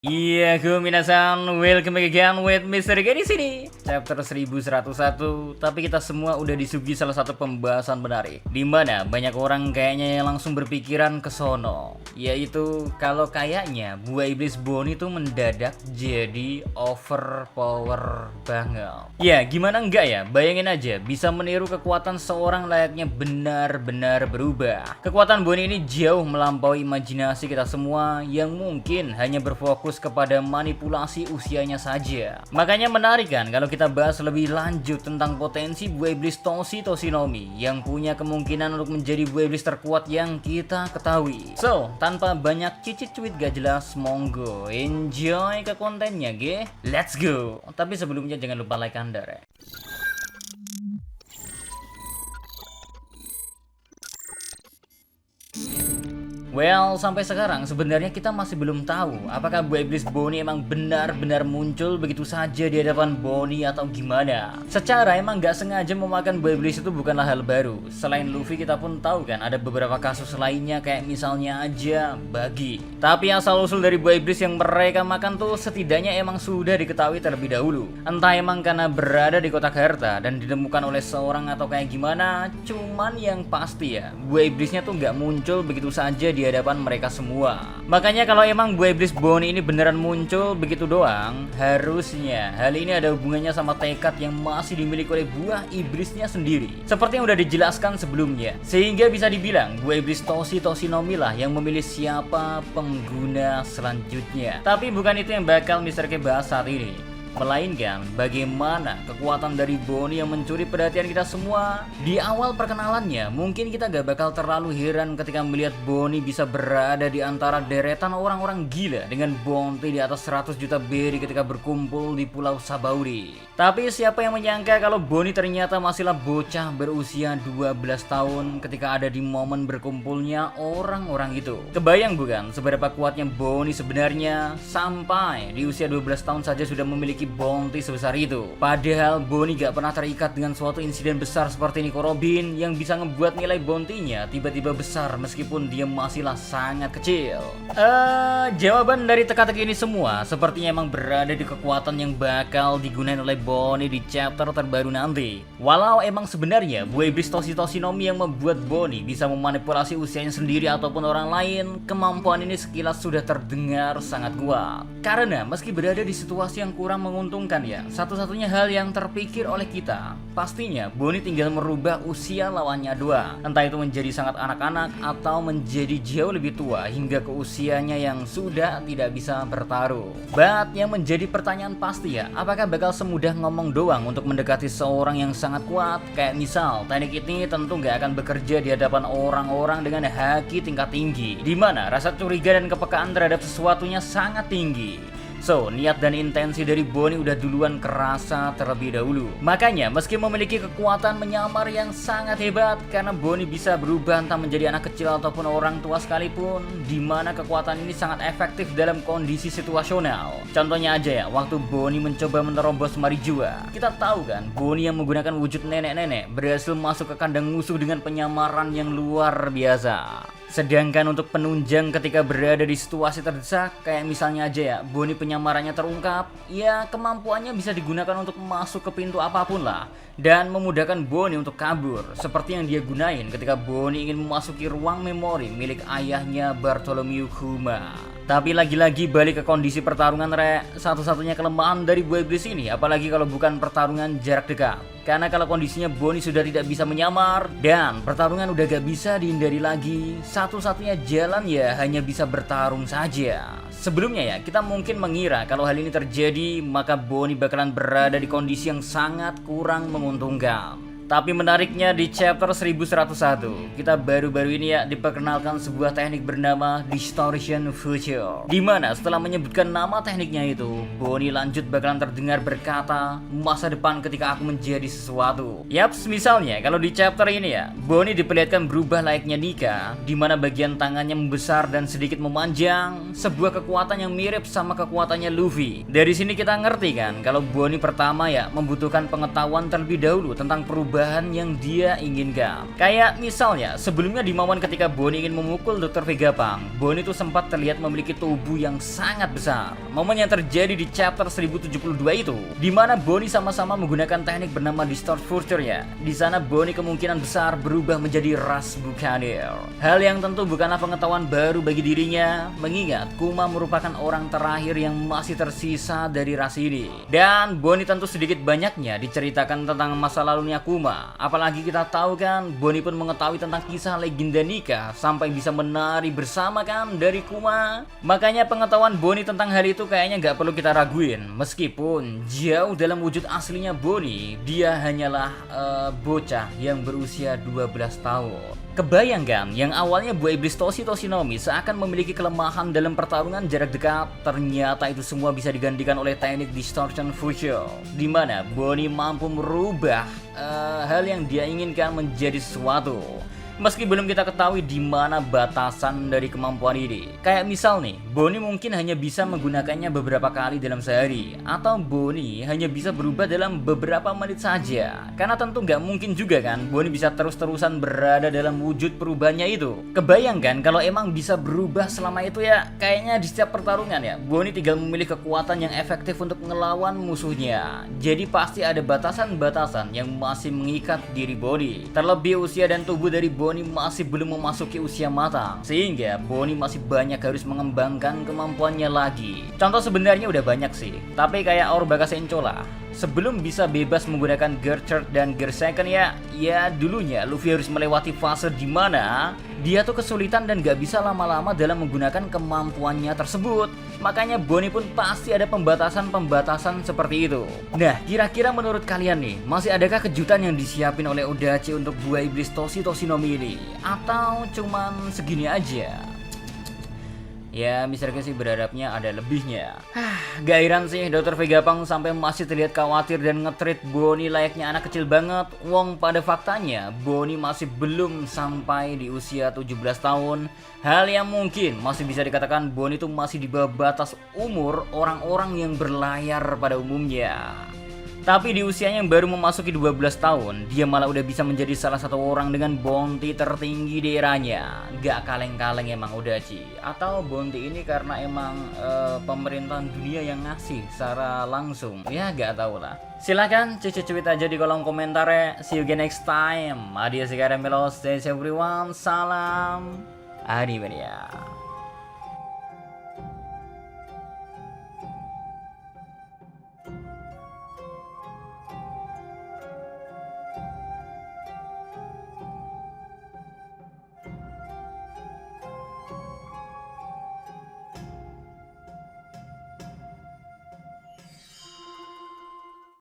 Iya, minasan, welcome back again with Mr. G di sini. Chapter 1101, tapi kita semua udah disuguhi salah satu pembahasan menarik. Dimana banyak orang kayaknya yang langsung berpikiran ke sono, yaitu kalau kayaknya buah iblis Bonnie tuh mendadak jadi overpower banget. Ya, gimana enggak ya? Bayangin aja, bisa meniru kekuatan seorang layaknya benar-benar berubah. Kekuatan Bonnie ini jauh melampaui imajinasi kita semua yang mungkin hanya berfokus kepada manipulasi usianya saja. Makanya menarik kan kalau kita bahas lebih lanjut tentang potensi buah iblis Toshinomi yang punya kemungkinan untuk menjadi buah iblis terkuat yang kita ketahui. So, tanpa banyak cicit cuit gak jelas, monggo enjoy ke kontennya, ge. Let's go. Tapi sebelumnya jangan lupa like Anda, ya. Well, sampai sekarang sebenarnya kita masih belum tahu apakah buah iblis Bonnie emang benar-benar muncul begitu saja di hadapan Bonnie atau gimana. Secara emang gak sengaja memakan buah iblis itu bukanlah hal baru. Selain Luffy, kita pun tahu kan ada beberapa kasus lainnya, kayak misalnya aja Buggy. Tapi asal-usul dari buah iblis yang mereka makan tuh setidaknya emang sudah diketahui terlebih dahulu. Entah emang karena berada di kotak harta dan ditemukan oleh seorang atau kayak gimana, cuman yang pasti ya, buah iblisnya tuh gak muncul begitu saja di hadapan mereka semua. Makanya kalau emang buah iblis Bonnie ini beneran muncul begitu doang, harusnya hal ini ada hubungannya sama tekad yang masih dimiliki oleh buah iblisnya sendiri, seperti yang udah dijelaskan sebelumnya. Sehingga bisa dibilang buah iblis Toshinomi lah yang memilih siapa pengguna selanjutnya. Tapi bukan itu yang bakal Mr. K bahas saat ini, melainkan bagaimana kekuatan dari Bonnie yang mencuri perhatian kita semua. Di awal perkenalannya, mungkin kita gak bakal terlalu heran ketika melihat Bonnie bisa berada di antara deretan orang-orang gila dengan bounty di atas 100 juta berry ketika berkumpul di Pulau Sabaudi. Tapi siapa yang menyangka kalau Bonnie ternyata masihlah bocah berusia 12 tahun ketika ada di momen berkumpulnya orang-orang itu. Kebayang bukan seberapa kuatnya Bonnie sebenarnya, sampai di usia 12 tahun saja sudah memiliki bounty sebesar itu. Padahal Bonnie gak pernah terikat dengan suatu insiden besar seperti Nico Robin yang bisa ngebuat nilai bounty-nya tiba-tiba besar meskipun dia masihlah sangat kecil. Jawaban dari teka-teki ini semua sepertinya emang berada di kekuatan yang bakal digunakan oleh Bonnie di chapter terbaru nanti. Walau emang sebenarnya buah iblis Toshinomi yang membuat Bonnie bisa memanipulasi usianya sendiri ataupun orang lain, kemampuan ini sekilas sudah terdengar sangat kuat. Karena meski berada di situasi yang kurang menguntungkan ya, satu-satunya hal yang terpikir oleh kita, pastinya Bonnie tinggal merubah usia lawannya doang. Entah itu menjadi sangat anak-anak atau menjadi jauh lebih tua hingga ke usianya yang sudah tidak bisa bertaruh. But yang menjadi pertanyaan pasti ya, apakah bakal semudah ngomong doang untuk mendekati seorang yang sangat kuat? Kayak misal, teknik ini tentu gak akan bekerja di hadapan orang-orang dengan haki tingkat tinggi, dimana rasa curiga dan kepekaan terhadap sesuatunya sangat tinggi. So, niat dan intensi dari Bonnie udah duluan kerasa terlebih dahulu. Makanya, meski memiliki kekuatan menyamar yang sangat hebat, karena Bonnie bisa berubah entah menjadi anak kecil ataupun orang tua sekalipun, dimana kekuatan ini sangat efektif dalam kondisi situasional. Contohnya aja ya, waktu Bonnie mencoba menerobos Marijua. Kita tahu kan, Bonnie yang menggunakan wujud nenek-nenek berhasil masuk ke kandang musuh dengan penyamaran yang luar biasa. Sedangkan untuk penunjang ketika berada di situasi terdesak, kayak misalnya aja ya, Bonnie penyamarannya terungkap, ya kemampuannya bisa digunakan untuk masuk ke pintu apapun lah, dan memudahkan Bonnie untuk kabur, seperti yang dia gunain ketika Bonnie ingin memasuki ruang memori milik ayahnya Bartholomew Kuma. Tapi lagi-lagi balik ke kondisi pertarungan, satu-satunya kelemahan dari buah iblis ini, apalagi kalau bukan pertarungan jarak dekat. Karena kalau kondisinya Bonnie sudah tidak bisa menyamar dan pertarungan udah gak bisa dihindari lagi, satu-satunya jalan ya hanya bisa bertarung saja. Sebelumnya ya, kita mungkin mengira kalau hal ini terjadi, maka Bonnie bakalan berada di kondisi yang sangat kurang menguntungkan. Tapi menariknya di chapter 1101, kita baru-baru ini ya diperkenalkan sebuah teknik bernama Distortion Future. Dimana setelah menyebutkan nama tekniknya itu, Bonnie lanjut bakalan terdengar berkata, masa depan ketika aku menjadi sesuatu. Yaps, misalnya kalau di chapter ini ya, Bonnie diperlihatkan berubah layaknya Nika, dimana bagian tangannya membesar dan sedikit memanjang, sebuah kekuatan yang mirip sama kekuatannya Luffy. Dari sini kita ngerti kan, kalau Bonnie pertama ya membutuhkan pengetahuan terlebih dahulu tentang perubahan perubahan yang dia inginkan. Kayak misalnya, sebelumnya di momen ketika Bonnie ingin memukul Dr. Vegapunk, Bonnie itu sempat terlihat memiliki tubuh yang sangat besar. Momen yang terjadi di chapter 1072 itu, di mana Bonnie sama-sama menggunakan teknik bernama Distort Future ya. Di sana Bonnie kemungkinan besar berubah menjadi ras Buccaneer. Hal yang tentu bukanlah pengetahuan baru bagi dirinya, mengingat Kuma merupakan orang terakhir yang masih tersisa dari ras ini. Dan Bonnie tentu sedikit banyaknya diceritakan tentang masa lalunya Kuma. Apalagi kita tahu kan, Bonnie pun mengetahui tentang kisah legenda Nika sampai bisa menari bersama kan dari Kuma. Makanya pengetahuan Bonnie tentang hal itu kayaknya nggak perlu kita raguin. Meskipun jauh dalam wujud aslinya Bonnie, dia hanyalah bocah yang berusia 12 tahun. Kebayangkan, yang awalnya buah iblis Toshi Toshinomi seakan memiliki kelemahan dalam pertarungan jarak dekat, ternyata itu semua bisa digantikan oleh teknik Distortion Fusion, di mana Bonnie mampu merubah hal yang dia inginkan menjadi sesuatu. Meski belum kita ketahui di mana batasan dari kemampuan ini. Kayak misal nih, Bonnie mungkin hanya bisa menggunakannya beberapa kali dalam sehari, atau Bonnie hanya bisa berubah dalam beberapa menit saja. Karena tentu nggak mungkin juga kan Bonnie bisa terus-terusan berada dalam wujud perubahannya itu. Kebayangkan kalau emang bisa berubah selama itu ya, kayaknya di setiap pertarungan ya, Bonnie tinggal memilih kekuatan yang efektif untuk ngelawan musuhnya. Jadi pasti ada batasan-batasan yang masih mengikat diri Bonnie. Terlebih usia dan tubuh dari Bonnie masih belum memasuki usia matang, sehingga Bonnie masih banyak harus mengembangkan kemampuannya lagi. Contoh sebenarnya udah banyak sih, tapi kayak Aurobaka Senchola. Sebelum bisa bebas menggunakan Gear Third dan Gear Second ya dulunya Luffy harus melewati fase di mana dia tuh kesulitan dan gak bisa lama-lama dalam menggunakan kemampuannya tersebut. Makanya Bonnie pun pasti ada pembatasan-pembatasan seperti itu. Nah, kira-kira menurut kalian nih, masih adakah kejutan yang disiapin oleh Odachi untuk buah iblis Toshi Toshinomi ini? Atau cuman segini aja? Ya, misalnya sih berharapnya ada lebihnya. Gak heran sih Dr. Vegapunk sampai masih terlihat khawatir dan nge-treat Bonnie layaknya anak kecil banget. Wong pada faktanya Bonnie masih belum sampai di usia 17 tahun. Hal yang mungkin masih bisa dikatakan Bonnie itu masih di bawah batas umur orang-orang yang berlayar pada umumnya. Tapi di usianya yang baru memasuki 12 tahun, dia malah udah bisa menjadi salah satu orang dengan bounty tertinggi di eranya. Gak kaleng-kaleng emang Odachi. Atau bounty ini karena emang pemerintahan dunia yang ngasih secara langsung. Ya gak tau lah. Silahkan cuit aja di kolom komentar ya. See you again next time. Adios, everyone. Salam Animania.